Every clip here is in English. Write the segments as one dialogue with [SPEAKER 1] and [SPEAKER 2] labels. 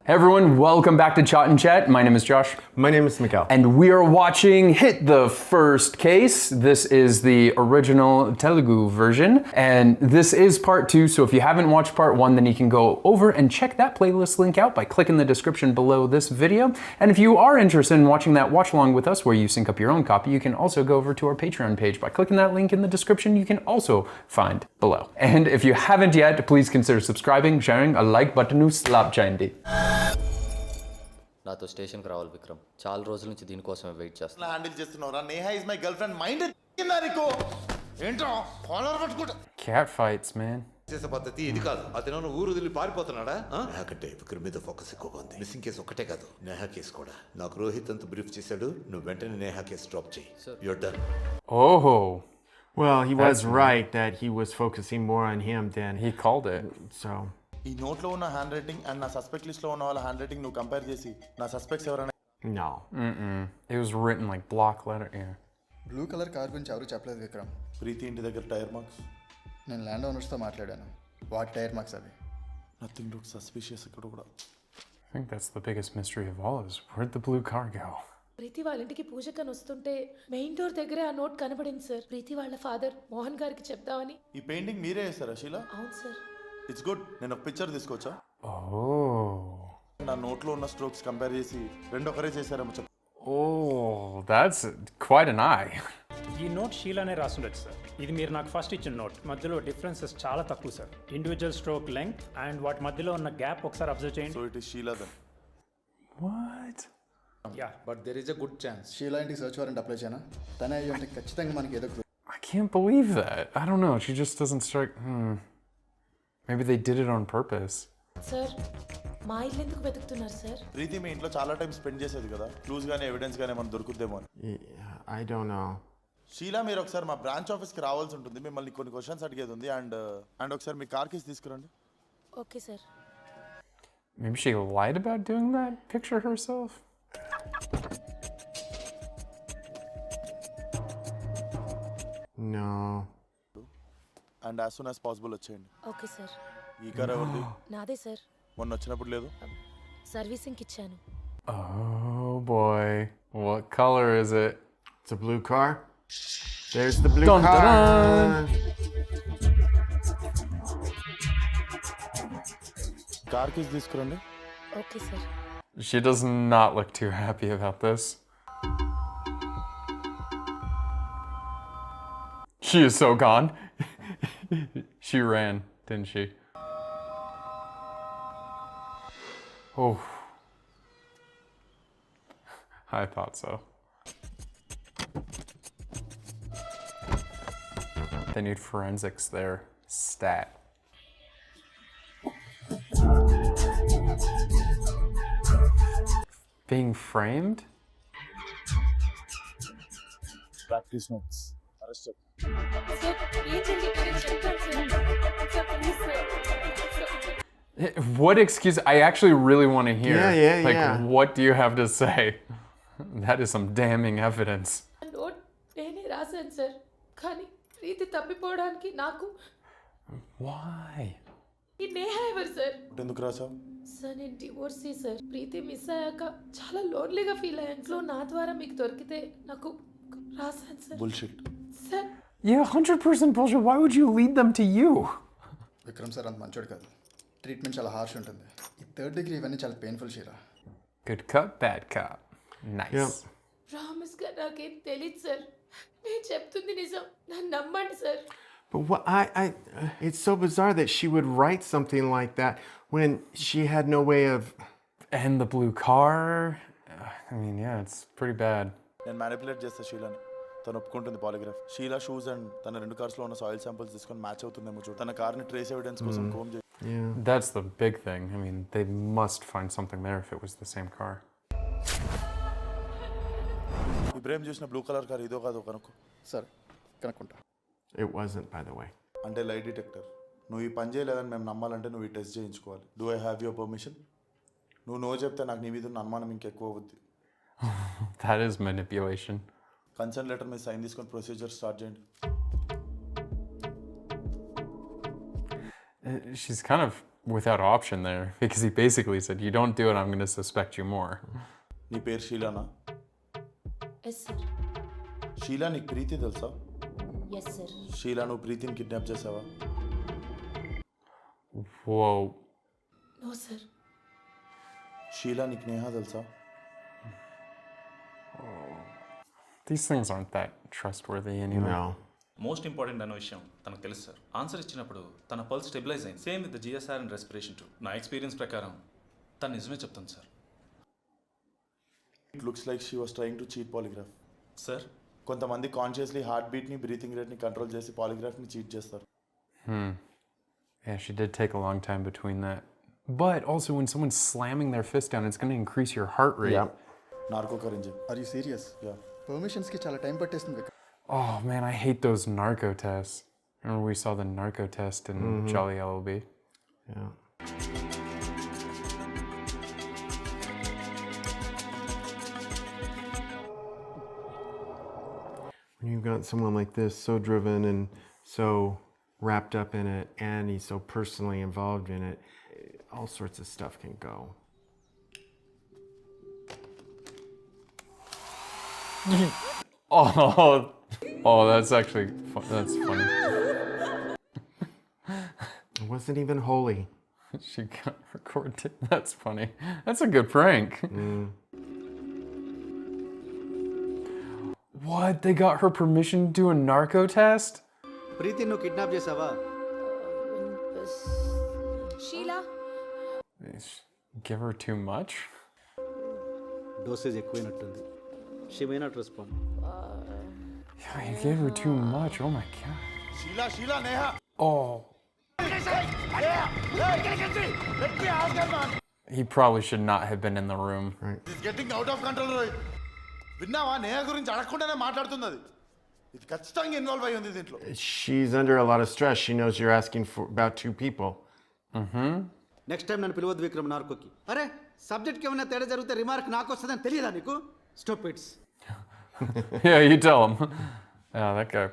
[SPEAKER 1] Hey everyone, welcome back to ChaatNChat. My name is Josh.
[SPEAKER 2] My name is Miguel.
[SPEAKER 1] And we are watching Hit the First Case. This is the original Telugu version. And this is part 2, so if you haven't watched part 1, then you can go over and check that playlist link out by clicking the description below this video. And if you are interested in watching that watch along with us where you sync up your own copy, you can also go over to our Patreon page by clicking that link in the description you can also find below. And if you haven't yet, please consider subscribing, sharing, a like button slap chayandi.
[SPEAKER 3] నాతో స్టేషన్కి రావాలి విక్రమ్. చాలా రోజుల నుంచి దీనికోసమే wait చేస్తున్నా.
[SPEAKER 4] Handle చేస్తున్నారా? Neha is my girl friend. Mind నీకో ఏంట్రా కాలర్ పట్టుకుంటా.
[SPEAKER 1] Cat fights, man.
[SPEAKER 5] చేసే పద్ధతి ఇది కాదు. అతను ఊరు వదిలి పారిపోతున్నాడా? నాకంటే విక్రమ్ మీద ఫోకస్ ఎక్కువగా ఉంది. మిస్సింగ్ కేసు ఒకటే కాదు, నేహా కేసు కూడా. నాకు రోహిత్ అంత బ్రీఫ్ చేశాడు. నువ్వు వెంటనే నేహా కేసు డ్రాప్ చేయి. You're done.
[SPEAKER 1] Oh.
[SPEAKER 2] Well, he was right that he was focusing more on him than
[SPEAKER 1] He called it.
[SPEAKER 2] so.
[SPEAKER 4] ఈ నోట్ లో ఉన్న హ్యాండ్ రైటింగ్ అండ్ నా సస్పెక్ట్ లిస్ట్ లో ఉన్న వాళ్ళ హ్యాండ్ రైటింగ్ నువ్వు కంపేర్ చేసి నా సస్పెక్ట్స్ ఎవరైనా
[SPEAKER 2] No.
[SPEAKER 1] It was written like block letter. Yeah.
[SPEAKER 6] Blue colour car గురించి ఎవరు చెప్పలేదు విక్రమ్.
[SPEAKER 4] ప్రీతి ఇంటి దగ్గర టైర్ మార్క్స్.
[SPEAKER 6] నేను ల్యాండ్ ఓనర్స్తో మాట్లాడాను. వాటి టైర్ మార్క్స్ అవి.
[SPEAKER 4] నథింగ్ లుక్స్ సస్పిషియస్ ఇక్కడ కూడా.
[SPEAKER 1] I think that's the biggest mystery of all is where'd the blue car go?
[SPEAKER 7] ప్రీతి వాళ్ళ ఇంటికి పూజకని వస్తుంటే మెయిన్ డోర్ దగ్గరే ఆ నోట్ కనబడింది సార్. ప్రీతి వాళ్ళ ఫాదర్ మోహన్ గారికి చెప్దామని.
[SPEAKER 4] ఈ పెయింటింగ్ మీరే వేస్తారా షీలా?
[SPEAKER 7] అవును సార్.
[SPEAKER 4] It's good. నేను ఒక పిక్చర్ తీసుకోవచ్చా?
[SPEAKER 1] Oh.
[SPEAKER 4] నా నోట్ లో ఉన్న స్ట్రోక్స్ కంపేర్ చేసి రెండు ఒకరే చేశారేమో చెప్పు.
[SPEAKER 1] Oh, that's quite an eye.
[SPEAKER 8] ఈ నోట్ షీలానే రాసుండొచ్చు సార్. ఇది మీరు నాకు ఫస్ట్ ఇచ్చిన నోట్. మధ్యలో డిఫరెన్సెస్ చాలా తక్కువ sir. Individual stroke length and వాటి మధ్యలో ఉన్న గ్యాప్ ఒకసారి అబ్జర్వ్ చేయండి.
[SPEAKER 4] So it is Sheela then.
[SPEAKER 1] What?
[SPEAKER 8] Yeah but there is a good chance.
[SPEAKER 6] Sheela ఇంటికి సర్చ్ వారెంట్ అప్లై చేయనా? తనే అయ్యి ఉంటే ఖచ్చితంగా మనకి ఏదో
[SPEAKER 1] I can't believe that. I don't know. She just doesn't strike. Maybe they did it on purpose.
[SPEAKER 7] Sir మా ఇల్లు ఎందుకు వెతుకుతున్నారు సార్?
[SPEAKER 4] ప్రీతి మీ ఇంట్లో చాలా టైం స్పెండ్ చేసేది కదా. క్లూస్ గానీ ఎవిడెన్స్ గానీ ఏమైనా దొరుకుద్దేమో అని.
[SPEAKER 2] I don't know.
[SPEAKER 4] షీలా మీరు ఒకసారి మా బ్రాంచ్ ఆఫీస్కి రావాల్సి ఉంటుంది. మిమ్మల్ని కొన్ని క్వశ్చన్స్ అడిగేది ఉంది. అండ్ ఒకసారి మీ కార్ కేసు తీసుకురండి.
[SPEAKER 7] Okay sir.
[SPEAKER 1] Maybe she lied about doing that picture herself?
[SPEAKER 2] No.
[SPEAKER 4] And as soon as possible వచ్చేయండి.
[SPEAKER 7] Okay sir.
[SPEAKER 4] ఈ కార్ ఎవరిది?
[SPEAKER 7] నాదే సార్.
[SPEAKER 4] మొన్న వచ్చినప్పుడు లేదు.
[SPEAKER 7] సర్వీసింగ్కి ఇచ్చాను.
[SPEAKER 1] Oh boy. What color is it?
[SPEAKER 2] It's a blue car. There's the blue
[SPEAKER 1] Dun,
[SPEAKER 2] car.
[SPEAKER 1] dun,
[SPEAKER 4] car case తీసుకురండి.
[SPEAKER 7] Okay sir.
[SPEAKER 1] She does not look too happy about this. She is so gone. She ran, didn't she? Oh. I thought so. They need forensics there. Stat. Being framed?
[SPEAKER 4] Practice notes. Arrest.
[SPEAKER 7] Sir ఏం జరిగిందో నేను చెప్తాను sir. Sir please sir.
[SPEAKER 1] What excuse? I actually really want to hear.
[SPEAKER 2] Yeah,
[SPEAKER 1] like,
[SPEAKER 2] yeah.
[SPEAKER 1] what do you have to say? That is some damning evidence.
[SPEAKER 7] Note నేనే రాశాను sir. కానీ ప్రీతి తప్పిపోవడానికి నాకు
[SPEAKER 1] Why?
[SPEAKER 7] ఈ నేహా ఎవరు సార్?
[SPEAKER 4] ఎందుకు రాసావు?
[SPEAKER 7] సార్ నేను divorcee sir. ప్రీతి miss అయ్యాక చాలా లోన్లీగా ఫీల్ అయ్యాను. సో నా ద్వారా మీకు దొరికితే నాకు రాశాను sir.
[SPEAKER 4] Bullshit.
[SPEAKER 7] Sir
[SPEAKER 1] Yeah, 100% bullshit. Why would you lead them to you?
[SPEAKER 6] Vikram sir అంత మంచోడు కాదు. ట్రీట్మెంట్ చాలా హార్ష్ ఉంటుంది. ఈ థర్డ్ డిగ్రీ ఇవన్నీ చాలా painful Sheela.
[SPEAKER 1] Good cop, bad cop. Nice.
[SPEAKER 2] Yep.
[SPEAKER 7] ప్రామిస్గా నాకేం తెలియదు సార్. నేను చెప్తుంది నిజం. నన్ను నమ్మండి sir.
[SPEAKER 2] But what it's so bizarre that she would write something like that when she had no way of.
[SPEAKER 1] And the blue car. I mean, yeah, it's pretty bad.
[SPEAKER 4] నేను manipulate చేస్తా షీలాని. తను ఒప్పుకుంటుంది polygraph. Sheela shoes and తన 2 కార్స్లో ఉన్న soil samples తీసుకొని match అవుతుందేమో చూడు. తన కార్ని ట్రేస్ ఎవిడెన్స్ కోసం కోమ్ చేయి.
[SPEAKER 2] Yeah.
[SPEAKER 1] That's the big thing. I mean, they must find something there if it was the same car.
[SPEAKER 4] Ibrahim చూసిన బ్లూ కలర్ కార్ ఇదో కాదో కనుక్కో.
[SPEAKER 6] Sir కనుక్కుంటా.
[SPEAKER 2] It wasn't, by the way.
[SPEAKER 4] అంటే లై డిటెక్టర్. నువ్వు ఈ పని చేయలేదని మేము నమ్మాలంటే నువ్వు ఈ టెస్ట్ చేయించుకోవాలి. Do I have your permission? నువ్వు నో చెప్తే నాకు నీ మీద ఉన్న అనుమానం ఇంకెక్కువ అవుద్ది.
[SPEAKER 1] That is manipulation.
[SPEAKER 4] Concern letter మీద సైన్ తీసుకొని ప్రొసీజర్ స్టార్ట్ చేయండి.
[SPEAKER 1] She's kind of without option there because he basically said, you don't do it, I'm going to suspect you more.
[SPEAKER 4] నీ పేరు షీలానా?
[SPEAKER 7] Yes sir.
[SPEAKER 4] షీలా నీకు ప్రీతి తెలుసా?
[SPEAKER 7] Yes sir.
[SPEAKER 4] షీలా నువ్వు ప్రీతిని kidnap చేసావా?
[SPEAKER 1] Whoa.
[SPEAKER 7] No sir.
[SPEAKER 4] షీలా నీకు నేహ తెలుసా?
[SPEAKER 1] These things aren't that trustworthy anymore.
[SPEAKER 2] No.
[SPEAKER 9] Most important అన్న విషయం తనకు తెలుసు సార్. ఆన్సర్ ఇచ్చినప్పుడు తన పల్స్ స్టెబిలైజ్ అయింది. Same with GSR and respiration two. నా ఎక్స్పీరియన్స్ ప్రకారం తను నిజమే చెప్తాను sir.
[SPEAKER 4] It looks like she was trying to cheat polygraph.
[SPEAKER 9] Sir
[SPEAKER 4] కొంతమంది కాన్షియస్లీ హార్ట్ బీట్ని బ్రీతింగ్ రేట్ని కంట్రోల్ చేసి పాలిగ్రాఫ్ని చీట్ చేస్తారు.
[SPEAKER 1] Yeah, she did take a long time between that. But also when someone's slamming their fist down, it's going to increase your heart rate.
[SPEAKER 2] Yeah.
[SPEAKER 4] Narco కరెంజీ.
[SPEAKER 6] Are you serious?
[SPEAKER 4] Yeah.
[SPEAKER 6] పర్మిషన్స్కి చాలా time పట్టేస్తుంది Vikram.
[SPEAKER 1] Oh man, I hate those narco tests. Remember we saw the narco test in Jolly LLB?
[SPEAKER 2] Yeah. When you've got someone like this so driven and so wrapped up in it, and he's so personally involved in it, all sorts of stuff can go.
[SPEAKER 1] Oh, that's actually that's funny.
[SPEAKER 2] It wasn't even holy.
[SPEAKER 1] She got recorded. That's funny. That's a good prank. What? They got her permission to do a narco test?
[SPEAKER 10] ప్రీతి నువ్వు kidnap చేసావా?
[SPEAKER 7] Sheela.
[SPEAKER 1] Give her too much?
[SPEAKER 10] Dosage ఎక్కువైనట్టుంది. She may not respond.
[SPEAKER 1] Yeah, you gave her too much. Oh my god.
[SPEAKER 4] Sheela Neha.
[SPEAKER 1] Oh. He probably should not have been in the room.
[SPEAKER 2] Right.
[SPEAKER 4] It's getting out of control Rohit. విన్నావా? నేహ గురించి అడగకుండానే మాట్లాడుతుంది అది. ఇది ఖచ్చితంగా involve అయి ఉంది దీంట్లో.
[SPEAKER 2] She's under a lot of stress. She knows you're asking for about 2 people.
[SPEAKER 10] Next time నన్ను పిలవద్దు విక్రమ్ నార్కోకి. అరే సబ్జెక్ట్కి ఏమైనా తేడా జరిగితే రిమార్క్ నాకు వస్తుందని తెలియదా నీకు? Stop it's.
[SPEAKER 1] Yeah, you tell him. Yeah, that guy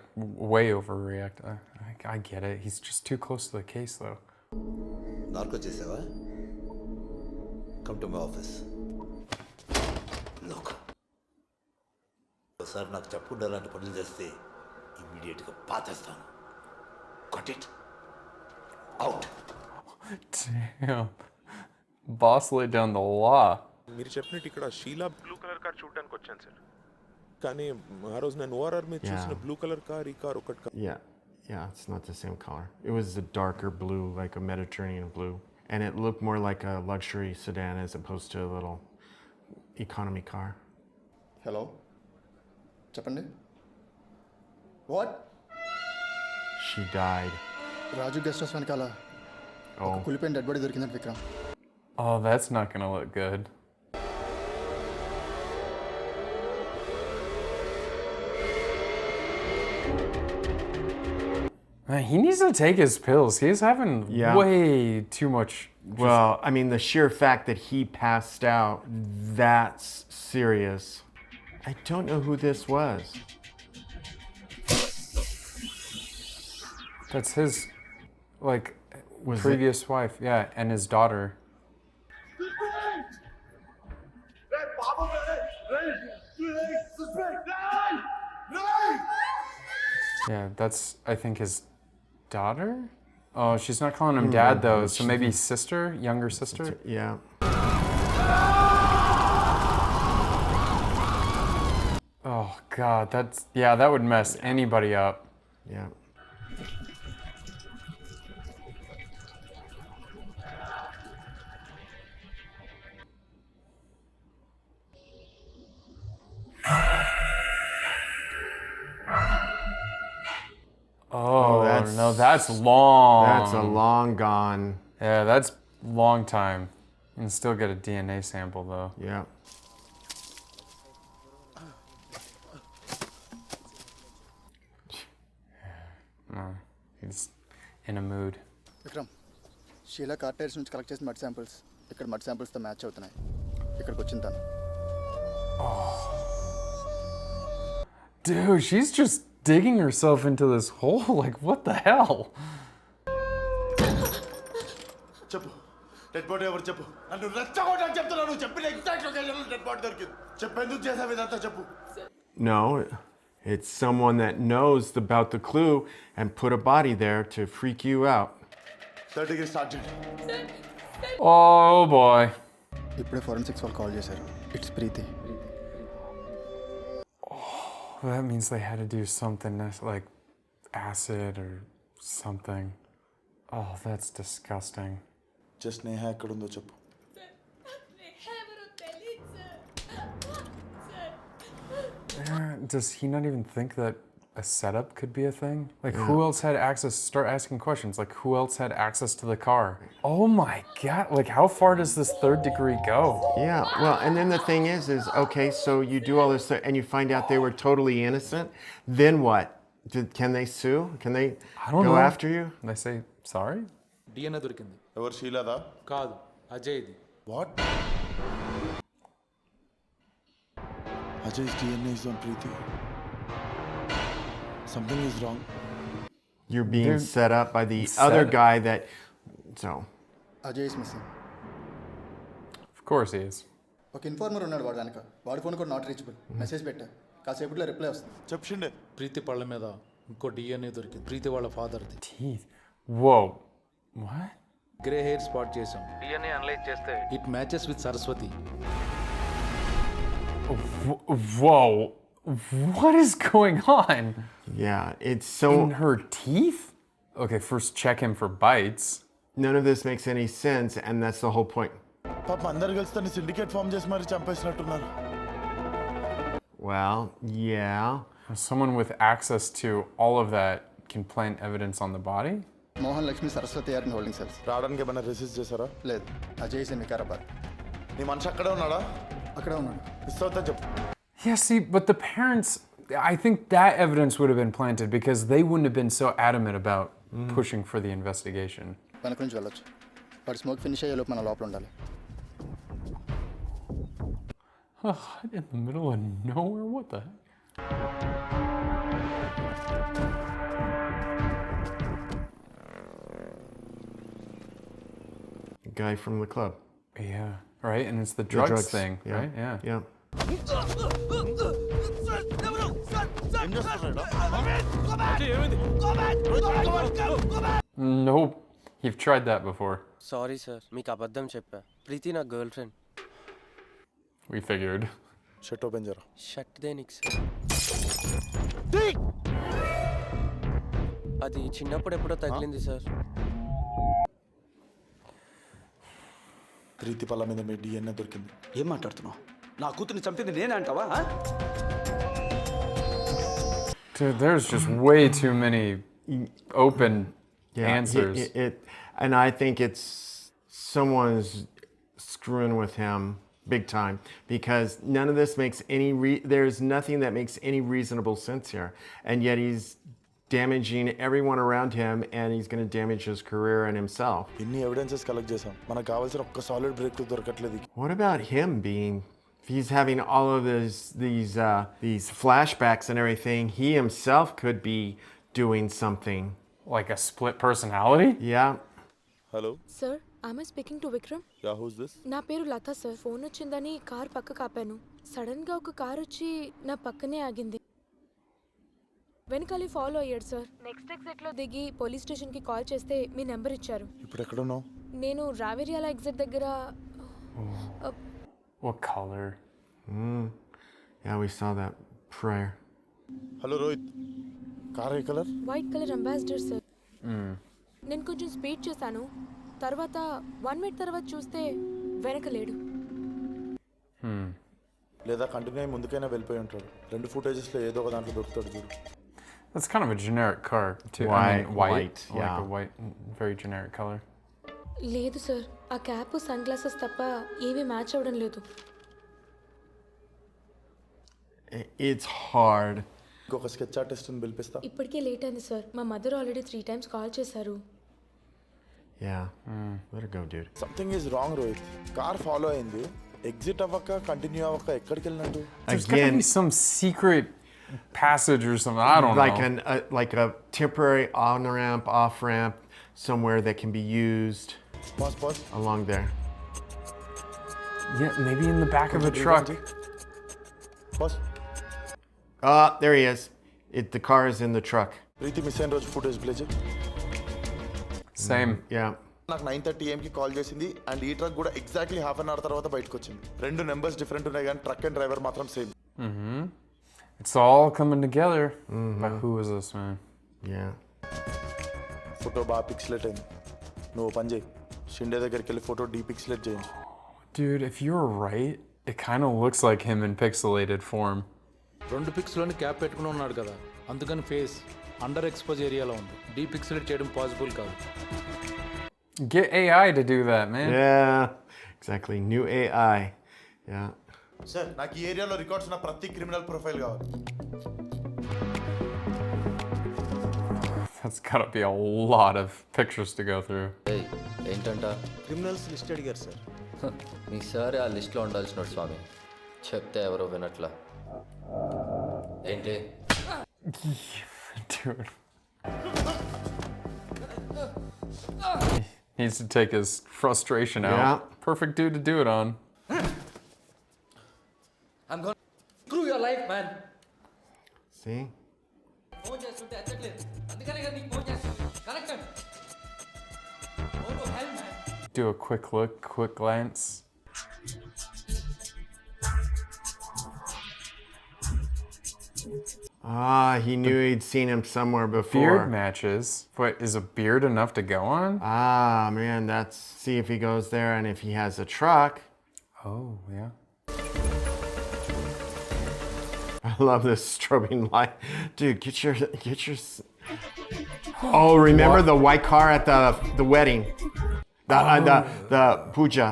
[SPEAKER 1] way overreacted. I get it. He's just too close to the case, though.
[SPEAKER 5] Narco చేసావా? Come to my office. Look, ఒకసారి నాకు చెప్పకుండా అలాంటి పనులు చేస్తే ఇమ్మీడియట్గా పాతేస్తాను. Got it? Out.
[SPEAKER 1] Damn. Boss laid down the law.
[SPEAKER 11] మీరు చెప్పినట్టు ఇక్కడ షీలా బ్లూ కలర్ కార్ చూడడానికి వచ్చాను సార్. కానీ ఆ రోజు నేను ఓఆర్ఆర్ మీద చూసిన బ్లూ కలర్ కార్ ఈ కార్ ఒకటి.
[SPEAKER 2] Yeah, it's not the same color. It was a darker blue, like a Mediterranean blue. And it looked more like a luxury sedan as opposed to a little economy car.
[SPEAKER 6] Hello చెప్పండి. What?
[SPEAKER 2] She died.
[SPEAKER 6] Raju guest house వెనకాల
[SPEAKER 2] Oh.
[SPEAKER 6] కులిపోయిన dead body దొరికిందంట Vikram.
[SPEAKER 1] Oh, that's not gonna look good. Man, he needs to take his pills. He's having way too much.
[SPEAKER 2] Well, I mean, the sheer fact that he passed out, that's serious. I don't know who this was.
[SPEAKER 1] That's his, like,
[SPEAKER 2] Was
[SPEAKER 1] previous wife. Yeah, and his daughter. Yeah, that's, I think, his daughter? Oh, she's not calling him dad, though, so maybe sister? Younger sister?
[SPEAKER 2] Yeah.
[SPEAKER 1] Oh, God, that's, yeah, that would mess anybody up.
[SPEAKER 2] Yeah.
[SPEAKER 1] Oh,
[SPEAKER 2] that's-
[SPEAKER 1] no, that's long.
[SPEAKER 2] That's a long gone.
[SPEAKER 1] Yeah, that's long time. You can still get a DNA sample, though.
[SPEAKER 2] Yeah.
[SPEAKER 1] No, he's in a mood.
[SPEAKER 6] Vikram Sheela car tyres నుంచి collect చేసిన mud samples ఇక్కడ mud శాంపిల్స్తో match అవుతున్నాయి. ఇక్కడికి వచ్చింది తను.
[SPEAKER 1] Dude, she's just digging herself into this hole. Like, what the hell?
[SPEAKER 4] చెప్పు dead body ఎవరు చెప్పు నన్ను రెచ్చగొట్టని చెప్తున్నా నువ్వు చెప్పిన ఎగ్జాక్ట్ లొకేషన్లో డెడ్ బాడీ దొరికింది చెప్పు ఎందుకు చేసావు ఇదంతా చెప్పు
[SPEAKER 2] No, it's someone that knows about the clue and put a body there to freak you out.
[SPEAKER 4] 30కి స్టార్ట్ చేయండి
[SPEAKER 1] Oh boy.
[SPEAKER 6] ఇప్పుడే ఫోరెన్సిక్స్ వాళ్ళు కాల్ చేశారు. It's Preethi.
[SPEAKER 1] That means they had to do something like acid or something. Oh, that's disgusting.
[SPEAKER 4] Just Neha ఎక్కడుందో చెప్పు
[SPEAKER 1] Does he not even think that a setup could be a thing? Like, who else had access? Start asking questions. Like, who else had access to the car? Oh my God. Like, how far does this third degree go?
[SPEAKER 2] Yeah, well, and then the thing is okay, so you do all this and you find out they were totally innocent. Then what? Can they sue? Can they
[SPEAKER 1] I don't
[SPEAKER 2] go
[SPEAKER 1] know.
[SPEAKER 2] after you?
[SPEAKER 1] They say sorry?
[SPEAKER 12] DNA దొరికింది.
[SPEAKER 4] ఎవరు షీలాదా
[SPEAKER 12] కాదు, అజయ్ది.
[SPEAKER 4] What Ajay's DNA is on Preeti. Something is wrong.
[SPEAKER 2] You're being
[SPEAKER 1] They're
[SPEAKER 2] set up by the
[SPEAKER 1] set
[SPEAKER 2] other
[SPEAKER 1] up.
[SPEAKER 2] guy that so
[SPEAKER 6] Ajay is missing.
[SPEAKER 1] Of course he is.
[SPEAKER 6] ఒక informer ఉన్నాడు వాడు వెనక. వాడి ఫోన్ కూడా నాట్ రీచబుల్. మెసేజ్ పెట్టా. కాసేపట్లో reply వస్తుంది.
[SPEAKER 4] చెప్పిండే
[SPEAKER 12] ప్రీతి పళ్ళ మీద ఇంకో DNA దొరికింది. ప్రీతి వాళ్ళ ఫాదర్ది.
[SPEAKER 1] Teeth. Whoa. What?
[SPEAKER 12] Grey hair spot చేసాం. DNA అనలైజ్ చేస్తే it matches with Saraswati.
[SPEAKER 1] Whoa. What is going on?
[SPEAKER 2] yeah, it's so
[SPEAKER 1] In her teeth? Okay, first check him for bites.
[SPEAKER 2] none of this makes any sense and that's the whole point.
[SPEAKER 4] పాప అందరు కలిసి తను syndicate form చేసి మరి చంపేసినట్టున్నారు
[SPEAKER 2] Well, yeah.
[SPEAKER 1] Someone with access to all of that can plant evidence on the body?
[SPEAKER 6] Mohan Lakshmi Saraswati are in holding cells.
[SPEAKER 4] రావడానికి ఏమైనా resist చేశారా
[SPEAKER 6] లేదు. Ajay is in Vikarabad.
[SPEAKER 4] నీ మనిషి అక్కడే ఉన్నాడా
[SPEAKER 6] అక్కడే ఉన్నాడు.
[SPEAKER 4] మిస్ అవుతా చెప్పు
[SPEAKER 1] Yeah, see, but the parents, I think that evidence would have been planted because they wouldn't have been so adamant about pushing for the investigation.
[SPEAKER 6] వెనక నుంచి వెళ్ళొచ్చు. వాడు స్మోక్ ఫినిష్ అయ్యే లోపు మన లోపల ఉండాలి.
[SPEAKER 1] In the middle of nowhere? What the heck?
[SPEAKER 2] Guy from the club.
[SPEAKER 1] Yeah, right? And it's the drugs thing,
[SPEAKER 2] yeah.
[SPEAKER 1] right? Yeah.
[SPEAKER 2] Yeah.
[SPEAKER 1] Nope. You've tried that before.
[SPEAKER 13] Sorry sir, మీకు అబద్ధం చెప్పా. ప్రీతి నా girl friend.
[SPEAKER 1] We figured.
[SPEAKER 4] Shirt open చేయరా
[SPEAKER 13] shirt దేనికి sir? అది చిన్నప్పుడు ఎప్పుడో తగిలింది సార్.
[SPEAKER 4] ప్రీతి పళ్ళ మీద మీ DNA దొరికింది
[SPEAKER 10] ఏం మాట్లాడుతున్నావు? నా కూతుర్ని చంపింది నేనే అంటావా?
[SPEAKER 1] Dude, there's just way too many open answers.
[SPEAKER 2] And I think it's someone's screwing with him big time because none of this makes there's nothing that makes any reasonable sense here. And yet he's damaging everyone around him and he's going to damage his career and himself.
[SPEAKER 4] ఇన్ని evidences collect చేసాం మనకు కావాల్సిన ఒక్క solid break దొరకట్లేదు
[SPEAKER 2] What about him being he's having all of these flashbacks and everything. He himself could be doing something.
[SPEAKER 1] Like a split personality?
[SPEAKER 2] Yeah.
[SPEAKER 4] Hello
[SPEAKER 7] sir, am I speaking to Vikram?
[SPEAKER 4] Yeah who's this
[SPEAKER 7] నా పేరు Latha sir. Phone వచ్చిందని car పక్కకు ఆపాను. సడన్గా ఒక car వచ్చి నా పక్కనే ఆగింది. వెనకాలి ఫాలో అయ్యాడు సార్. నెక్స్ట్ ఎగ్జిట్లో దిగి పోలీస్ స్టేషన్కి కాల్ చేస్తే మీ నెంబర్ ఇచ్చారు.
[SPEAKER 4] ఇప్పుడు ఎక్కడ ఉన్నావు
[SPEAKER 7] నేను రావేరియాల ఎగ్జిట్ దగ్గర.
[SPEAKER 1] What color?
[SPEAKER 2] Yeah, we saw that prior.
[SPEAKER 4] Hello Rohit car A colour
[SPEAKER 7] white colour ambassador sir. నేను కొంచెం స్పీడ్ చేశాను. తర్వాత 1 మినిట్ తర్వాత చూస్తే వెనక లేడు.
[SPEAKER 4] లేదా కంటిన్యూ అయ్యి ముందుకైనా వెళ్ళిపోయి ఉంటాడు. రెండు ఫుటేజెస్లో ఏదో ఒక దాంట్లో దొరుకుతాడు చూడు.
[SPEAKER 1] That's kind of a generic car, too.
[SPEAKER 2] White,
[SPEAKER 1] White,
[SPEAKER 2] yeah.
[SPEAKER 1] Like a white, very generic color.
[SPEAKER 7] లేదు సార్, ఆ క్యాప్ సన్ గ్లాసెస్ తప్ప ఏమీ మ్యాచ్ అవ్వడం లేదు.
[SPEAKER 2] It's hard.
[SPEAKER 4] ఇంకొక స్కెచ్ ఆర్టిస్ట్ని పిలిపిస్తా.
[SPEAKER 7] ఇప్పటికే లేట్ అయింది సార్. మా మదర్ ఆల్రెడీ 3 times కాల్ చేశారు.
[SPEAKER 2] Yeah. Let her go, dude.
[SPEAKER 4] Something is wrong Rohit. Car follow అయింది, ఎగ్జిట్ అవ్వక కంటిన్యూ అవ్వక ఎక్కడికి వెళ్ళినట్టు.
[SPEAKER 1] There's gotta be some secret passage or something. I don't
[SPEAKER 2] know. Like a temporary on ramp, off ramp, somewhere that can be used.
[SPEAKER 4] Pause.
[SPEAKER 2] Along there.
[SPEAKER 1] Yeah, maybe in the back of a truck.
[SPEAKER 4] Pause.
[SPEAKER 2] There he is. The car is in the truck.
[SPEAKER 4] Preethi miss అయిన రోజు footage play చేయి.
[SPEAKER 1] Same.
[SPEAKER 2] Yeah.
[SPEAKER 4] నాకు 9:30 AM కి call చేసింది and ఈ truck కూడా exactly half an hour తర్వాత బయటకు వచ్చింది. రెండు నెంబర్స్ డిఫరెంట్ ఉన్నాయి కానీ ట్రక్ అండ్ డ్రైవర్ మాత్రం same.
[SPEAKER 1] It's all coming together. But who is this man?
[SPEAKER 2] Yeah.
[SPEAKER 4] Photo బాగా పిక్సలేట్ అయింది. నువ్వు పని చేయి, షిండే దగ్గరికి వెళ్ళి ఫోటో డీపిక్సలేట్ చేయించు.
[SPEAKER 1] Dude, if you're right, it kind of looks like him in pixelated form.
[SPEAKER 12] 2 పిక్స్లోని cap పెట్టుకుని ఉన్నాడు కదా, అందుకని ఫేస్ అండర్ ఎక్స్పోజ్ ఏరియాలో ఉంది. డీపిక్సలేట్ చేయడం పాసిబుల్ కాదు.
[SPEAKER 1] Get AI to do that, man.
[SPEAKER 2] Yeah. Exactly. New AI. Yeah.
[SPEAKER 4] Sir నాకు ఈ ఏరియాలో రికార్డ్స్ ఉన్న ప్రతి క్రిమినల్ ప్రొఫైల్ కావాలి.
[SPEAKER 1] That's gotta be a lot of pictures to go through.
[SPEAKER 3] ఏయ్ ఏంటంట
[SPEAKER 10] క్రిమినల్స్ లిస్ట్ అడిగారు సార్.
[SPEAKER 3] మీ సార్ ఆ లిస్ట్లో ఉండాల్సినాడు స్వామి. చెప్తే ఎవరో వినట్లా. ఏంటి
[SPEAKER 1] Dude. He needs to take his frustration out.
[SPEAKER 2] Yeah.
[SPEAKER 1] Perfect dude to do it on.
[SPEAKER 13] I'm gonna screw your life, man.
[SPEAKER 2] See?
[SPEAKER 13] Phone చేస్తుంటే ఎత్తట్లేదు, అందుకనే కదా నీకు ఫోన్ చేస్తాను. Connected. Oh hell man.
[SPEAKER 1] Do a quick look, quick glance.
[SPEAKER 2] He knew he'd seen him somewhere before.
[SPEAKER 1] Beard matches. But is a beard enough to go on?
[SPEAKER 2] Man, that's... See if he goes there and if he has a truck.
[SPEAKER 1] Oh, yeah.
[SPEAKER 2] I love this strobing light. Dude, get your... Oh, remember the white car at the wedding? The puja.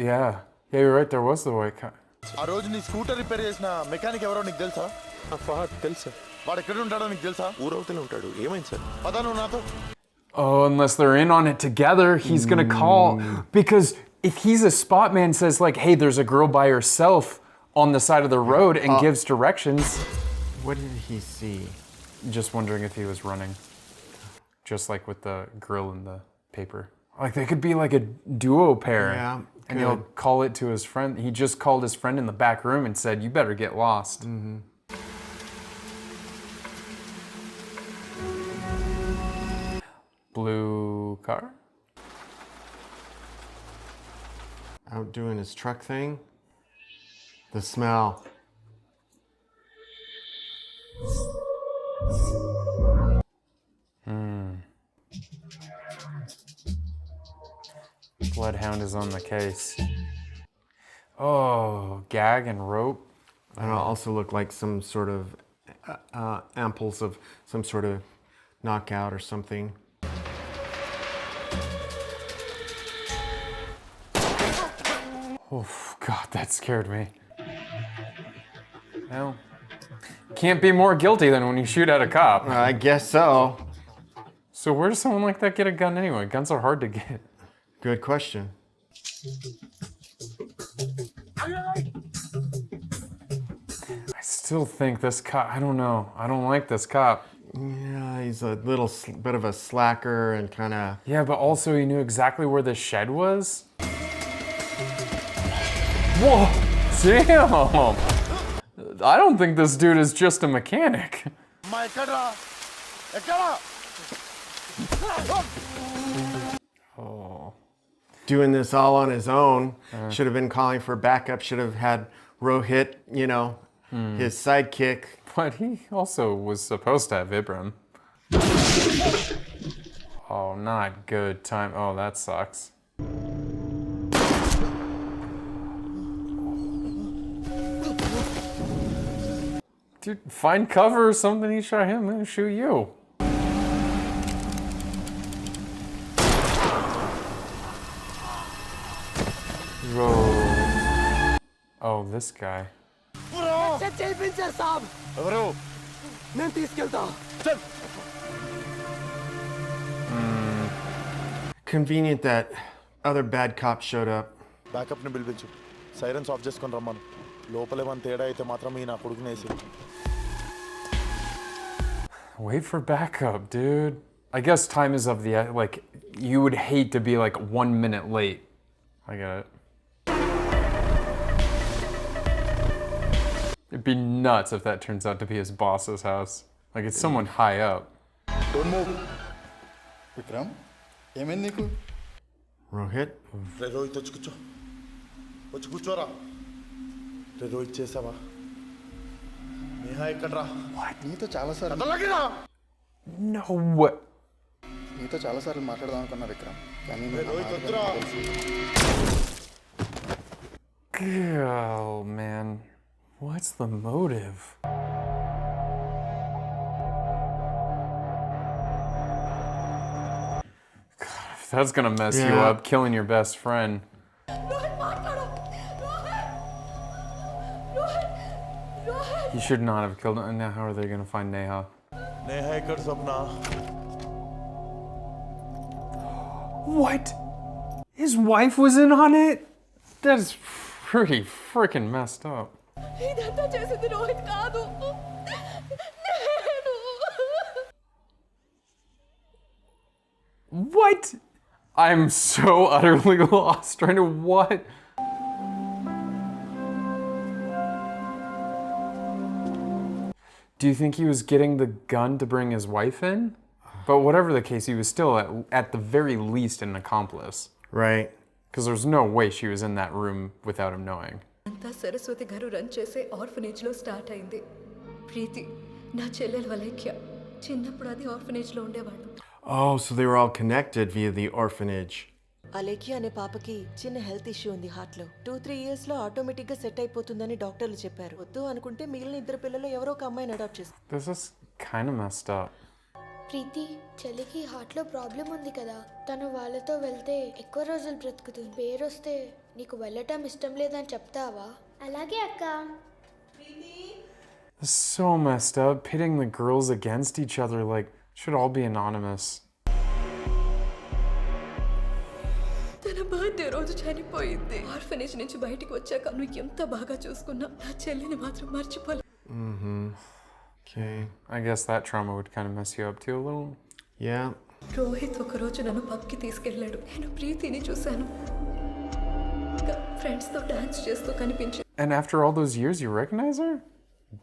[SPEAKER 1] Yeah, you're right, there was the white car.
[SPEAKER 4] ఆ రోజు నీ scooter repair చేసిన mechanic ఎవరో నీకు తెలుసా?
[SPEAKER 11] ఫహద్ తెలుసా?
[SPEAKER 4] వాడు ఎక్కడ ఉంటాడో నీకు తెలుసా?
[SPEAKER 11] ఊరవతలే ఉంటాడు. ఏమైంది సార్?
[SPEAKER 4] పద నువ్వు నాతో.
[SPEAKER 1] Oh, unless they're in on it together, he's gonna call. Because if he's a spot man, says like, hey, there's a girl by herself on the side of the road and gives directions.
[SPEAKER 2] What did he see?
[SPEAKER 1] Just wondering if he was running. Just like with the girl in the paper. Like they could be like a duo pair.
[SPEAKER 2] Yeah.
[SPEAKER 1] And he'll call it to his friend. He just called his friend in the back room and said, you better get lost. Blue car?
[SPEAKER 2] Out doing his truck thing. The smell.
[SPEAKER 1] Bloodhound is on the case. Oh, gag and rope.
[SPEAKER 2] And it'll also look like some sort of amples of some sort of knockout or something.
[SPEAKER 1] Oh, God, that scared me. Well, can't be more guilty than when you shoot at a cop.
[SPEAKER 2] I guess so.
[SPEAKER 1] So where does someone like that get a gun anyway? Guns are hard to get.
[SPEAKER 2] Good question.
[SPEAKER 1] I still think this cop, I don't know. I don't like this cop.
[SPEAKER 2] Yeah, he's a little bit of a slacker and kind of...
[SPEAKER 1] Yeah, but also he knew exactly where the shed was. Whoa! Damn! I don't think this dude is just a mechanic. Oh.
[SPEAKER 2] Doing this all on his own. Should have been calling for backup. Should have had Rohit, his sidekick.
[SPEAKER 1] But he also was supposed to have Ibram. Oh, not good time. Oh, that sucks. Dude, find cover or something. He shot him, he'll shoot you. Whoa. Oh, this guy.
[SPEAKER 2] Convenient that other bad cops showed up.
[SPEAKER 4] బ్యాకప్ని పిలిపించు. Sirens off చేసుకొని రమ్మను. లోపలేమని తేడా అయితే మాత్రం ఈ నా కొడుకుని వేసి.
[SPEAKER 1] Wait for backup, dude. I guess time is of the you would hate to be like 1 minute late. I get it. It'd be nuts if that turns out to be his boss's house. Like it's someone high up.
[SPEAKER 6] Don't move. Vikram, ఏమైంది నీకు?
[SPEAKER 2] Rohit?
[SPEAKER 4] రే రోహిత్ వచ్చి కూర్చోరా. రే రోహిత్ చేసావా? నేహా ఎక్కడ్రా?
[SPEAKER 6] నీతో చాలాసార్లు
[SPEAKER 1] No way.
[SPEAKER 6] నీతో చాలాసార్లు మాట్లాడదాం అనుకున్నా విక్రమ్, కానీ
[SPEAKER 4] రోహిత్ వద్దురా.
[SPEAKER 1] Oh man, what's the motive? God, if that's gonna mess you up, killing your best friend. You should not have killed him. Now how are they gonna find Neha?
[SPEAKER 4] Neha ఎక్కడ స్వప్న?
[SPEAKER 1] What? His wife was in on it? That's pretty freaking messed up.
[SPEAKER 7] ఇదంతా చేసింది రోహిత్ కాదు, నేను.
[SPEAKER 1] What? I'm so utterly lost trying to what? Do you think he was getting the gun to bring his wife in? But whatever the case, he was still at the very least an accomplice.
[SPEAKER 2] Right.
[SPEAKER 1] Because there's no way she was in that room without him knowing.
[SPEAKER 14] అంతా సరస్వతి గారు run చేసే ఆర్ఫనేజ్లో start అయింది. ప్రీతి నా చెల్లెల వలైక్య చిన్నప్పుడు అది ఆర్ఫనేజ్లో ఉండేవాడు.
[SPEAKER 2] Oh, so they were all connected via the orphanage.
[SPEAKER 15] Alekhya అనే పాపకి చిన్న హెల్త్ ఇష్యూ ఉంది హార్ట్లో. 2-3 years లో ఆటోమేటిక్గా సెట్ అయిపోతుందని డాక్టర్లు చెప్పారు. వద్దు అనుకుంటే మిగిలిన 2 పిల్లలు ఎవరో ఒక అమ్మాయిని అడాప్ట్ చేస్తారు.
[SPEAKER 1] This is kind of messed up.
[SPEAKER 16] ప్రీతి, చెల్లికి హార్ట్లో ప్రాబ్లం ఉంది కదా, తను వాళ్ళతో వెళ్తే ఎక్కువ రోజులు బ్రతుకుతుంది. పేరు వస్తే నీకు వెళ్ళటం ఇష్టం లేదని చెప్తావా? అలాగే అక్క.
[SPEAKER 1] This is so messed up. Pitting the girls against each other, like, should all be anonymous.
[SPEAKER 14] తన బర్త్డే రోజు చనిపోయింది. ఆర్ఫనేజ్ నుంచి బయటికి వచ్చాక నువ్వు ఎంత బాగా చూసుకున్నా నా చెల్లిని మాత్రం మర్చిపోలే.
[SPEAKER 2] Okay.
[SPEAKER 1] I guess that trauma would kind of mess you up too a little.
[SPEAKER 2] Yeah.
[SPEAKER 14] Rohit ఒకరోజు నన్ను పబ్కి తీసుకెళ్ళాడు. నేను ప్రీతిని చూశాను. ఫ్రెండ్స్తో డాన్స్ చేస్తూ కనిపించింది.
[SPEAKER 1] And after all those years, you recognize her?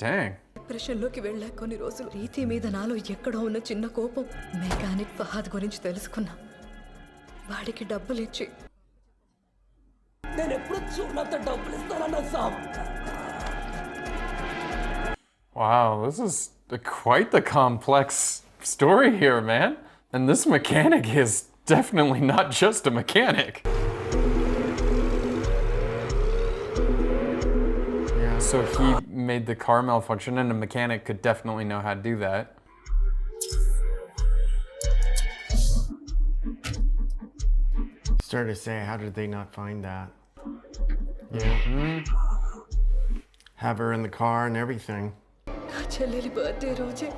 [SPEAKER 1] Dang.
[SPEAKER 14] డిప్రెషన్లోకి వెళ్ళా కొన్ని రోజులు. ప్రీతి మీద నాలో ఎక్కడో ఉన్న చిన్న కోపం. మెకానిక్ ఫహాద్ గురించి తెలుసుకున్నా. వాడికి డబ్బులు ఇచ్చి
[SPEAKER 13] నేను ఎప్పుడు చూడంత డబ్బులు ఇస్తానన్నా సాబ్.
[SPEAKER 1] Wow, this is quite the complex story here, man. And this mechanic is definitely not just a mechanic.
[SPEAKER 2] Yeah.
[SPEAKER 1] So he made the car malfunction, and a mechanic could definitely know how to do that.
[SPEAKER 2] Started to say, how did they not find that? Yeah. Have her in the car and everything.
[SPEAKER 14] నా చెల్లెలి birthday రోజే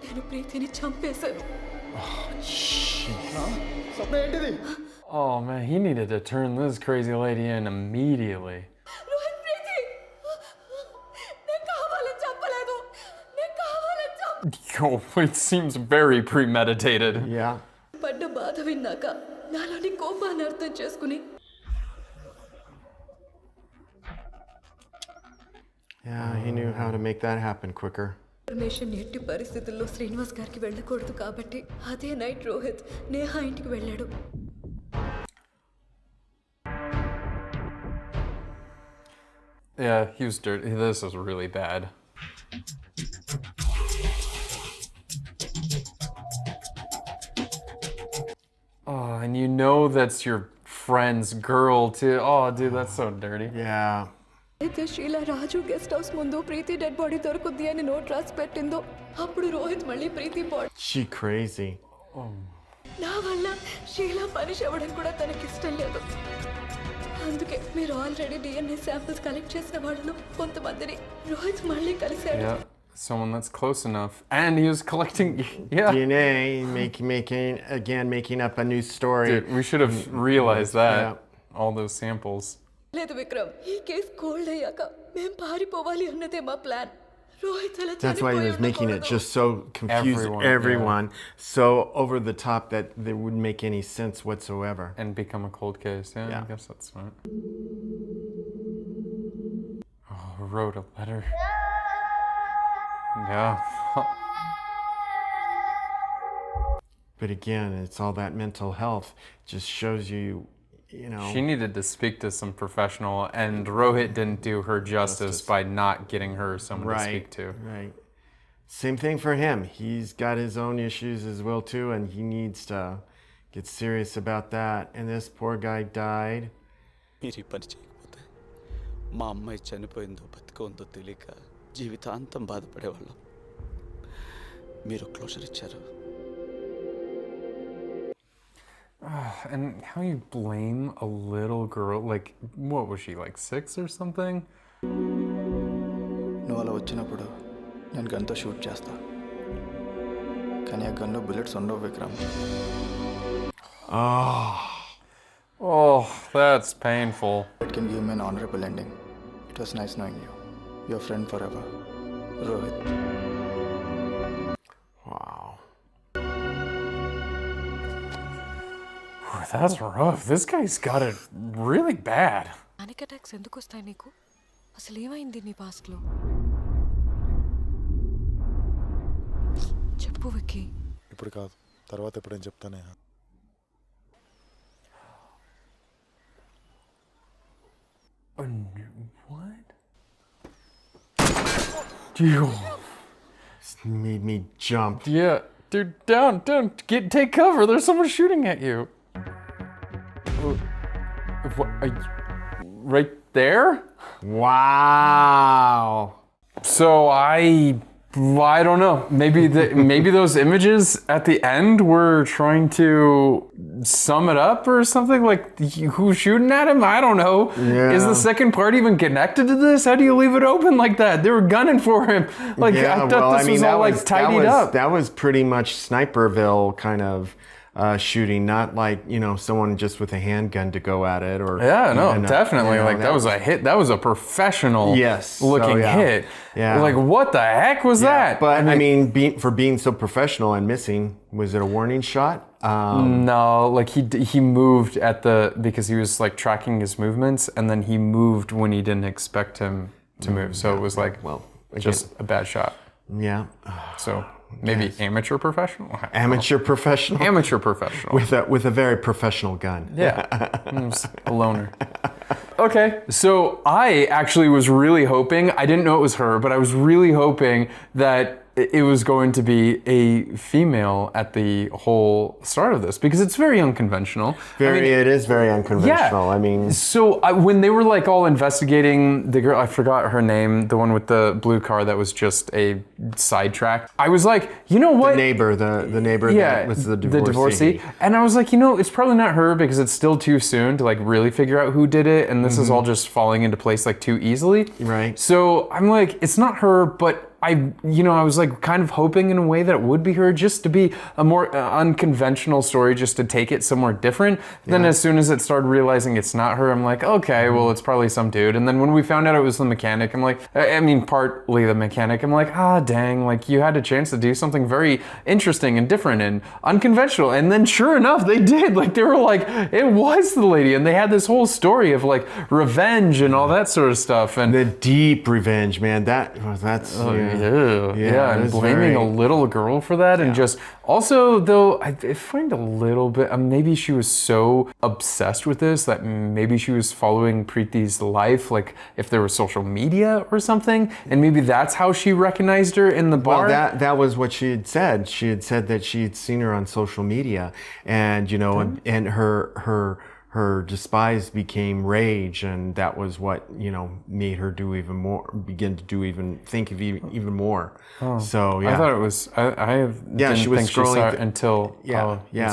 [SPEAKER 14] నేను ప్రీతిని చంపేశాను.
[SPEAKER 6] స్వప్న ఏంటిది?
[SPEAKER 1] Oh man, he needed to turn this crazy lady in immediately.
[SPEAKER 14] Rohit, ప్రీతి నేను కావాలని చంపలేదు. నేను కావాలని
[SPEAKER 1] Oh, it seems very premeditated.
[SPEAKER 2] Yeah.
[SPEAKER 14] పడ్డ బాధ విన్నాక నాలోని కోపాన్ని అర్థం చేసుకుని
[SPEAKER 2] Yeah, he knew how to make that happen quicker.
[SPEAKER 14] Information ఎట్టి పరిస్థితుల్లో శ్రీనివాస్ గారికి వెళ్ళకూడదు కాబట్టి అదే నైట్ రోహిత్ నేహా ఇంటికి వెళ్ళాడు.
[SPEAKER 1] Yeah, he was dirty. This is really bad. Oh, and you know that's your friend's girl too. Oh, dude, that's so dirty.
[SPEAKER 2] Yeah.
[SPEAKER 14] అయితే షీలా రాజు guest house ముందు ప్రీతి డెడ్ బాడీ దొరుకుద్ది అని నోట్ రాసి పెట్టిందో అప్పుడు రోహిత్ మళ్ళీ ప్రీతి బాడీ.
[SPEAKER 2] She crazy.
[SPEAKER 14] నా వల్ల షీలా పనిష్ అవ్వడం కూడా తనకి ఇష్టం లేదు. అందుకే మీరు ఆల్రెడీ డిఎన్ఏ శాంపిల్స్ కలెక్ట్ చేసిన వాళ్ళు కొంతమందిని రోహిత్ మళ్ళీ కలిశాడు.
[SPEAKER 1] Yeah, someone that's close enough. And he was collecting, yeah.
[SPEAKER 2] DNA, making up a new story.
[SPEAKER 1] Dude, we should have realized that. All those samples.
[SPEAKER 14] లేదు విక్రమ్, ఈ కేసు కోల్డ్ అయ్యాక మేం పారిపోవాలి అన్నదే మా ప్లాన్. రోహిత్ అలా
[SPEAKER 2] That's why he was making it just so confused everyone, so over the top that there wouldn't make any sense whatsoever.
[SPEAKER 1] And become a cold case. Yeah, I guess that's smart. Oh, wrote a letter. Yeah.
[SPEAKER 2] But again, it's all that mental health. Just shows you, you know.
[SPEAKER 1] She needed to speak to some professional, and Rohit didn't do her justice by not getting her someone to speak to.
[SPEAKER 2] Right. Same thing for him. He's got his own issues as well too, and he needs to get serious about that. And this poor guy died.
[SPEAKER 17] మీరు ఈ పని చేయకపోతే మా అమ్మాయి చనిపోయిందో బతికోందో తెలియక జీవితాంతం బాధపడేవాళ్ళం. మీరు closure ఇచ్చారు.
[SPEAKER 1] And how you blame a little girl, like, what was she, like 6 or something?
[SPEAKER 6] నువ్వు అలా వచ్చినప్పుడు నేను గన్తో షూట్ చేస్తా, కానీ ఆ గన్లో బుల్లెట్స్ ఉండవు Vikram.
[SPEAKER 1] Oh, that's painful.
[SPEAKER 6] It can give me an honorable ending. It was nice knowing you. Your friend forever, Rohit.
[SPEAKER 2] Wow.
[SPEAKER 1] That's rough. This guy's got it really bad.
[SPEAKER 15] Panic attacks ఎందుకు వస్తాయి నీకు? అసలు ఏమైంది నీ పాస్ట్లో? చెప్పు విక్కీ.
[SPEAKER 4] ఇప్పుడు కాదు, తర్వాత ఎప్పుడైనా చెప్తానే.
[SPEAKER 1] What? You
[SPEAKER 2] made me jump.
[SPEAKER 1] Yeah, dude, down, take cover. There's someone shooting at you. What, are you right there?
[SPEAKER 2] Wow.
[SPEAKER 1] So I don't know. Maybe those images at the end were trying to sum it up or something. Like, who's shooting at him? I don't know.
[SPEAKER 2] Yeah.
[SPEAKER 1] Is the second part even connected to this? How do you leave it open like that? They were gunning for him. Like, I thought this was all like tidied up.
[SPEAKER 2] That was pretty much Sniperville kind of shooting, not like, you know, someone just with a handgun to go at it, or
[SPEAKER 1] definitely.
[SPEAKER 2] You know,
[SPEAKER 1] like that was a hit. That was a professional looking hit.
[SPEAKER 2] Yeah.
[SPEAKER 1] Like, what the heck was that?
[SPEAKER 2] But I mean, for being so professional and missing, was it a warning shot?
[SPEAKER 1] No, like he moved because he was like tracking his movements, and then he moved when he didn't expect him to move. So it was like, just a bad shot.
[SPEAKER 2] Yeah.
[SPEAKER 1] So maybe amateur professional?
[SPEAKER 2] Amateur professional?
[SPEAKER 1] Amateur professional.
[SPEAKER 2] With a very professional gun.
[SPEAKER 1] Yeah. A loner. Okay, so I actually was really hoping, I didn't know it was her, but I was really hoping that it was going to be a female at the whole start of this, because it's very unconventional.
[SPEAKER 2] It is very unconventional.
[SPEAKER 1] Yeah.
[SPEAKER 2] I mean,
[SPEAKER 1] so when they were like all investigating the girl, I forgot her name, the one with the blue car that was just a sidetrack. I was like, you know what?
[SPEAKER 2] The neighbor that was the divorcee.
[SPEAKER 1] And I was like, you know, it's probably not her because it's still too soon to like really figure out who did it, and this is all just falling into place like too easily.
[SPEAKER 2] Right.
[SPEAKER 1] So I'm like, it's not her, but I was like kind of hoping in a way that it would be her, just to be a more unconventional story, just to take it somewhere different. Then as soon as it started realizing it's not her, I'm like, okay, well, it's probably some dude. And then when we found out it was the mechanic, I'm like, partly the mechanic, I'm like, dang, like you had a chance to do something very interesting and different and unconventional. And then sure enough, they did. Like they were like, it was the lady, and they had this whole story of like revenge and all that sort of stuff. And
[SPEAKER 2] the deep revenge, man. That's
[SPEAKER 1] and blaming a little girl for that, and just also though I find a little bit maybe she was so obsessed with this that maybe she was following Preeti's life, like if there was social media or something, and maybe that's how she recognized her in the bar.
[SPEAKER 2] Well, that was what she had said. She had said that she had seen her on social media, and you know, and her despise became rage, and that was what, you know, made her do even more, begin to do think of even more. So
[SPEAKER 1] I thought it was I didn't
[SPEAKER 2] she was
[SPEAKER 1] think
[SPEAKER 2] scrolling
[SPEAKER 1] she saw it until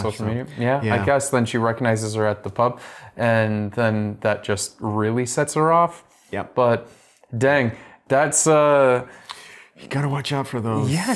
[SPEAKER 1] social media. I guess then she recognizes her at the pub, and then that just really sets her off. But dang, that's
[SPEAKER 2] you gotta watch out for those.
[SPEAKER 1] Yeah,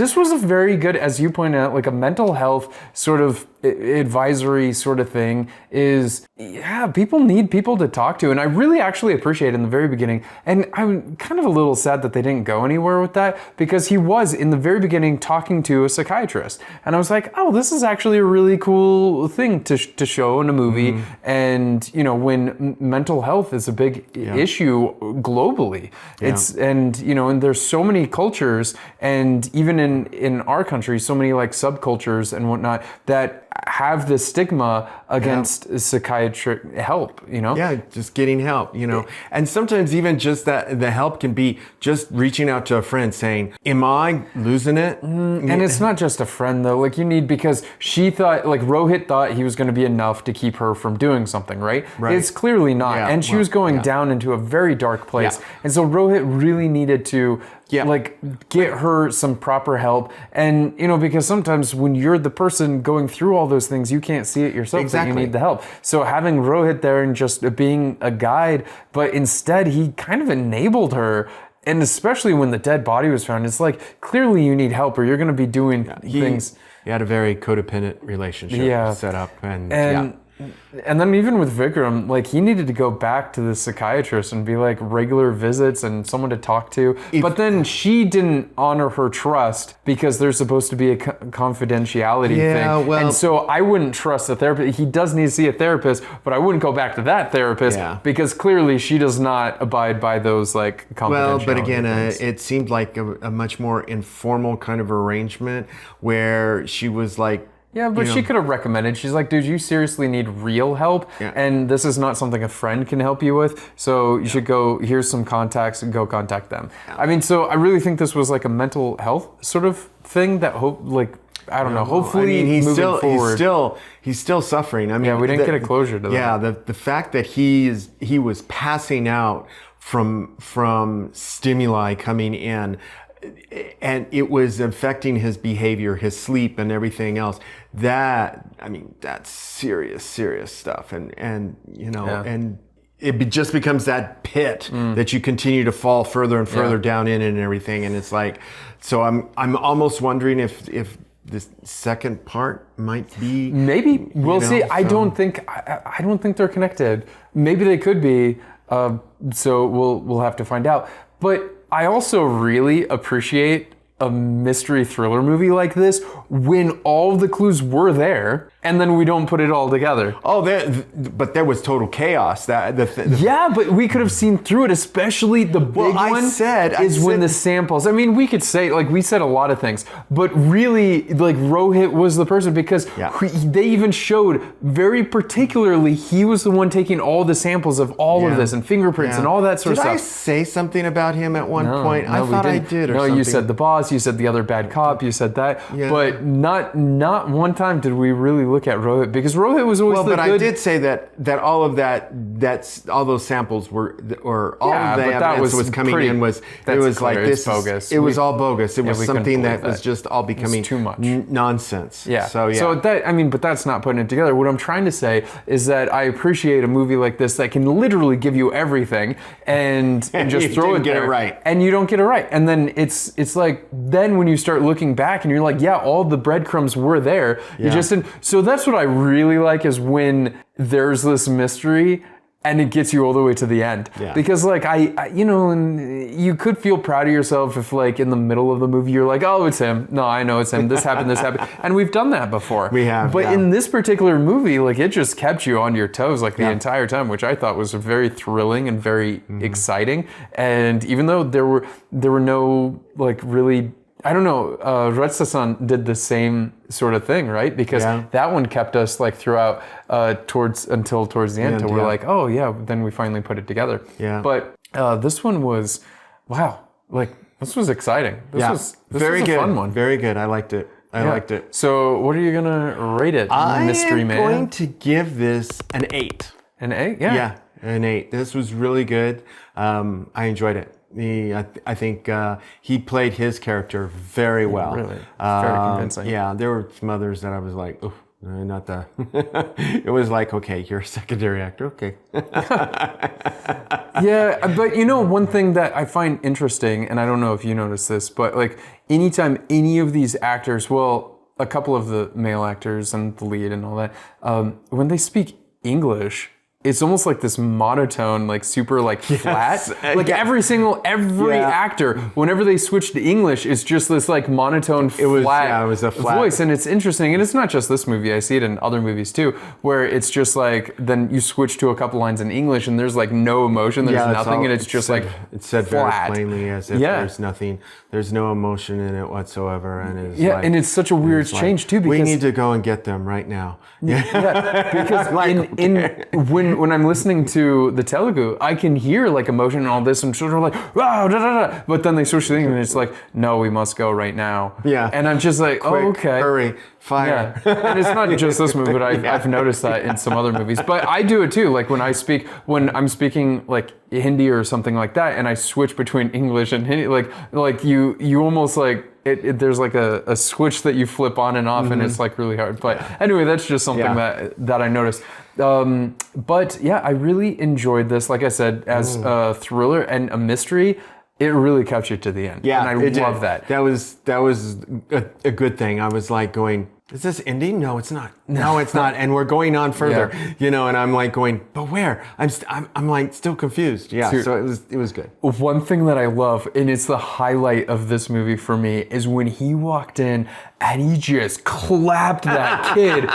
[SPEAKER 1] this was a very good, as you pointed out, like a mental health sort of advisory sort of thing is, yeah, people need people to talk to. And I really actually appreciate it in the very beginning. And I'm kind of a little sad that they didn't go anywhere with that, because he was in the very beginning talking to a psychiatrist. And I was like, oh, this is actually a really cool thing to show in a movie. And, you know, when mental health is a big issue globally, and there's so many cultures, and even in our country, so many like subcultures and whatnot that have this stigma against psychiatric help, you know?
[SPEAKER 2] Yeah, just getting help, you know? And sometimes even just that the help can be just reaching out to a friend saying, am I losing it?
[SPEAKER 1] And it's not just a friend though, like you need, because she thought, like Rohit thought he was going to be enough to keep her from doing something, right? It's clearly not. And she was going down into a very dark place. And so Rohit really needed to like get her some proper help. And, you know, because sometimes when you're the person going through all those things, you can't see it yourself that you need the help. So having Rohit there and just being a guide, but instead he kind of enabled her. And especially when the dead body was found, it's like, clearly you need help or you're going to be doing things.
[SPEAKER 2] He had a very codependent relationship set up.
[SPEAKER 1] And then even with Vikram, like he needed to go back to the psychiatrist and be like regular visits and someone to talk to. But then she didn't honor her trust because there's supposed to be a confidentiality thing.
[SPEAKER 2] Well,
[SPEAKER 1] and so I wouldn't trust a therapist. He does need to see a therapist, but I wouldn't go back to that therapist because clearly she does not abide by those like confidentiality
[SPEAKER 2] Well, but again,
[SPEAKER 1] things.
[SPEAKER 2] it seemed like a much more informal kind of arrangement where she was like,
[SPEAKER 1] yeah, but she could have recommended. She's like, dude, you seriously need real help. And this is not something a friend can help you with. So you should go, here's some contacts and go contact them. I mean, so I really think this was like a mental health sort of thing that I don't know, hopefully moving forward.
[SPEAKER 2] He's still suffering. I mean,
[SPEAKER 1] we didn't get a closure to that.
[SPEAKER 2] Yeah, the fact that he was passing out from stimuli coming in, and it was affecting his behavior, his sleep, and everything else. That's serious stuff. And you know, and it just becomes that pit that you continue to fall further and further down in and everything. And it's like, so I'm almost wondering if this second part might be.
[SPEAKER 1] Maybe we'll see. I don't think they're connected. Maybe they could be. So we'll have to find out. But I also really appreciate a mystery thriller movie like this when all the clues were there and then we don't put it all together.
[SPEAKER 2] Oh, but there was total chaos.
[SPEAKER 1] Yeah, but we could have seen through it, especially the big one when the samples. I mean, we could say, like, we said a lot of things, but really, like, Rohit was the person because they even showed very particularly he was the one taking all the samples of all of this and fingerprints and all that sort of stuff.
[SPEAKER 2] Did I say something about him at one point? I thought I did or something.
[SPEAKER 1] No, you said the boss, you said the other bad cop, you said that, but not one time did we really look at Rohit, because Rohit was always the good...
[SPEAKER 2] I did say that all of that's all those samples were, or all of the evidence that was coming in was like this bogus. It was all bogus. It was something that was just all becoming
[SPEAKER 1] too much
[SPEAKER 2] nonsense.
[SPEAKER 1] Yeah.
[SPEAKER 2] So
[SPEAKER 1] that, but that's not putting it together. What I'm trying to say is that I appreciate a movie like this that can literally give you everything and just throw it there, and you don't get it right, and then it's like then when you start looking back and you're like, yeah, all the breadcrumbs were there. You just didn't. So that's what I really like, is when there's this mystery and it gets you all the way to the end. Because like I and you could feel proud of yourself if like in the middle of the movie you're like, oh, it's him. No, I know it's him. This happened. And we've done that before.
[SPEAKER 2] We have.
[SPEAKER 1] But in this particular movie, like it just kept you on your toes like the entire time, which I thought was very thrilling and very exciting. And even though there were no like really, I don't know, Ratsasan did the same sort of thing, right? Because that one kept us like throughout towards the end until we're like, oh yeah, then we finally put it together.
[SPEAKER 2] Yeah.
[SPEAKER 1] But this one was, wow, like this was exciting. This was
[SPEAKER 2] very good.
[SPEAKER 1] A fun one.
[SPEAKER 2] Very good. I liked it. I liked it.
[SPEAKER 1] So what are you gonna rate it, Mystery Man?
[SPEAKER 2] I'm going to give this an 8.
[SPEAKER 1] An 8? Yeah.
[SPEAKER 2] Yeah, an 8. This was really good. I enjoyed it. I think he played his character very well.
[SPEAKER 1] Really, very convincing.
[SPEAKER 2] Yeah, there were some others that I was like, oh, not that. It was like, okay, you're a secondary actor, okay.
[SPEAKER 1] Yeah, but you know, one thing that I find interesting, and I don't know if you notice this, but like anytime any of these actors, well, a couple of the male actors and the lead and all that, when they speak English, it's almost like this monotone, like super like flat. Like every actor, whenever they switch to English, it's just this like monotone flat voice. And it's interesting. And it's not just this movie. I see it in other movies too, where it's just like, then you switch to a couple lines in English and there's like no emotion, there's nothing. And it's just
[SPEAKER 2] said,
[SPEAKER 1] like
[SPEAKER 2] it's said
[SPEAKER 1] flat.
[SPEAKER 2] very plainly as if there's nothing, there's no emotion in it whatsoever. And it's
[SPEAKER 1] and it's such a weird change too, because
[SPEAKER 2] we need to go and get them right now.
[SPEAKER 1] Because when I'm listening to the Telugu, I can hear like emotion and all this, and children are like, wow, da, da, da. But then they switch to English and it's like, no, we must go right now.
[SPEAKER 2] Yeah.
[SPEAKER 1] And I'm just like,
[SPEAKER 2] Quick,
[SPEAKER 1] okay.
[SPEAKER 2] Hurry, fire.
[SPEAKER 1] Yeah. And it's not just this movie, but I've noticed that in some other movies. But I do it too. Like when I'm speaking like Hindi or something like that, and I switch between English and Hindi, like you almost like, there's like a switch that you flip on and off, and it's like really hard. But anyway, that's just something that I noticed. But yeah, I really enjoyed this. Like I said, as a thriller and a mystery, it really kept you to the end.
[SPEAKER 2] Yeah,
[SPEAKER 1] and I love that.
[SPEAKER 2] That was a good thing. I was like going, is this ending? No, it's not. No, it's not. And we're going on further, and I'm like going, but where? I'm like still confused. Yeah, so it was good.
[SPEAKER 1] One thing that I love, and it's the highlight of this movie for me, is when he walked in and he just clapped that kid.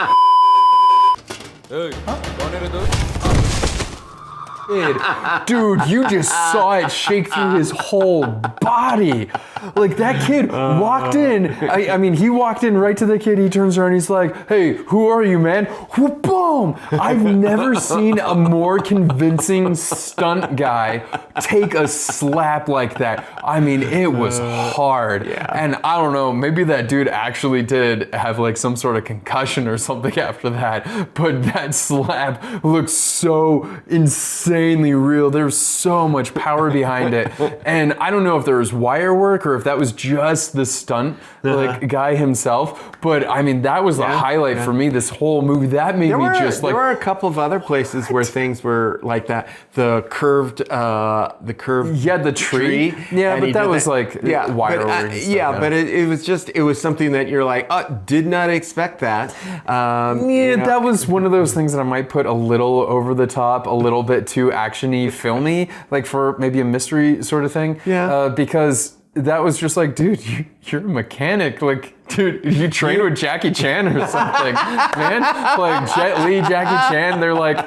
[SPEAKER 1] Dude, you just saw it shake through his whole body. Like that kid walked in. I mean, he walked in right to the kid. He turns around. He's like, "Hey, who are you, man?" Whoop, boom! I've never seen a more convincing stunt guy take a slap like that. I mean, it was hard. And I don't know. Maybe that dude actually did have like some sort of concussion or something after that. But that slap looked so insanely real. There's so much power behind it, and I don't know if there was wire work or if that was just the stunt like guy himself. But I mean, that was the highlight for me. This whole movie, that made me just like.
[SPEAKER 2] There were a couple of other places where things were like that. The curved.
[SPEAKER 1] Yeah, the tree. Yeah, but that was like wire work.
[SPEAKER 2] But it was something that you're like, did not expect that.
[SPEAKER 1] That was one of those things that I might put a little over the top, a little bit too actiony, filmy, like for maybe a mystery sort of thing. Yeah. Because that was just like, dude, you're a mechanic. Like, dude, you train with Jackie Chan or something, man. Like Jet Li, Jackie Chan, they're like,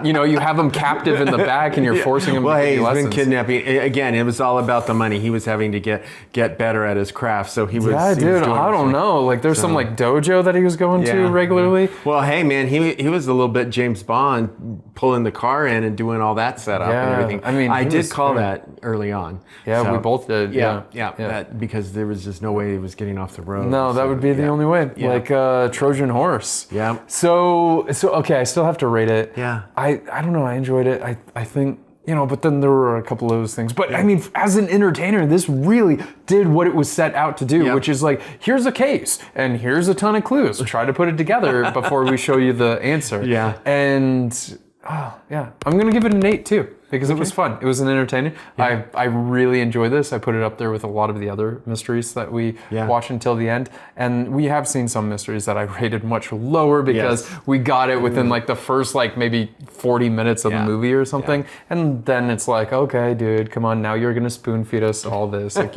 [SPEAKER 1] you have them captive in the back and you're forcing them to give you lessons.
[SPEAKER 2] He's been kidnapping. Again, it was all about the money. He was having to get better at his craft, so he was.
[SPEAKER 1] Yeah, dude, I don't know. Like, there's some like dojo that he was going to regularly.
[SPEAKER 2] Well, hey, man, he was a little bit James Bond, pulling the car in and doing all that setup and everything.
[SPEAKER 1] I mean,
[SPEAKER 2] I did call that early on.
[SPEAKER 1] Yeah, we both did. Yeah.
[SPEAKER 2] That, because there was just no way he was getting off the road.
[SPEAKER 1] No, that would be the only way. Yeah. Like Trojan horse.
[SPEAKER 2] Yeah.
[SPEAKER 1] So okay, I still have to rate it.
[SPEAKER 2] Yeah.
[SPEAKER 1] I don't know, I enjoyed it. I think, but then there were a couple of those things. But I mean, as an entertainer, this really did what it was set out to do, which is like, here's a case and here's a ton of clues. Try to put it together before we show you the answer.
[SPEAKER 2] Yeah.
[SPEAKER 1] And I'm gonna give it an 8 too. Because it was fun. It was an entertaining. Yeah. I really enjoyed this. I put it up there with a lot of the other mysteries that we watch until the end. And we have seen some mysteries that I rated much lower because we got it within like the first like maybe 40 minutes of the movie or something. Yeah. And then it's like, okay, dude, come on, now you're gonna spoon feed us all this. Like,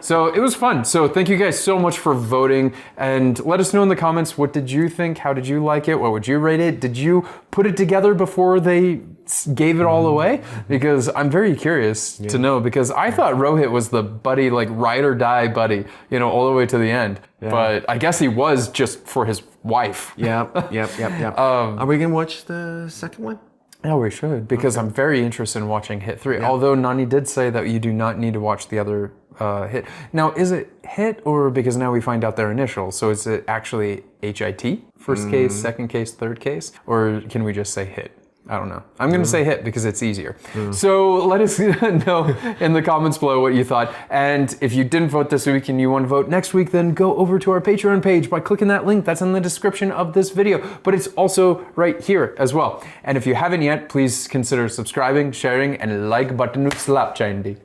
[SPEAKER 1] So it was fun. So thank you guys so much for voting, and let us know in the comments, what did you think? How did you like it? What would you rate it? Did you put it together before they gave it all away? Because I'm very curious to know, because I thought Rohit was the buddy, like ride or die buddy, all the way to the end. Yeah. But I guess he was just for his wife.
[SPEAKER 2] Yep. Are we gonna watch the second one?
[SPEAKER 1] Yeah, we should, because I'm very interested in watching Hit 3. Yeah. Although Nani did say that you do not need to watch the other Hit. Now, is it Hit, or because now we find out their initials, so is it actually HIT? First case, second case, third case? Or can we just say Hit? I don't know. I'm going to say Hit because it's easier. So let us know in the comments below what you thought. And if you didn't vote this week and you want to vote next week, then go over to our Patreon page by clicking that link that's in the description of this video. But it's also right here as well. And if you haven't yet, please consider subscribing, sharing, and like button slap chayandi.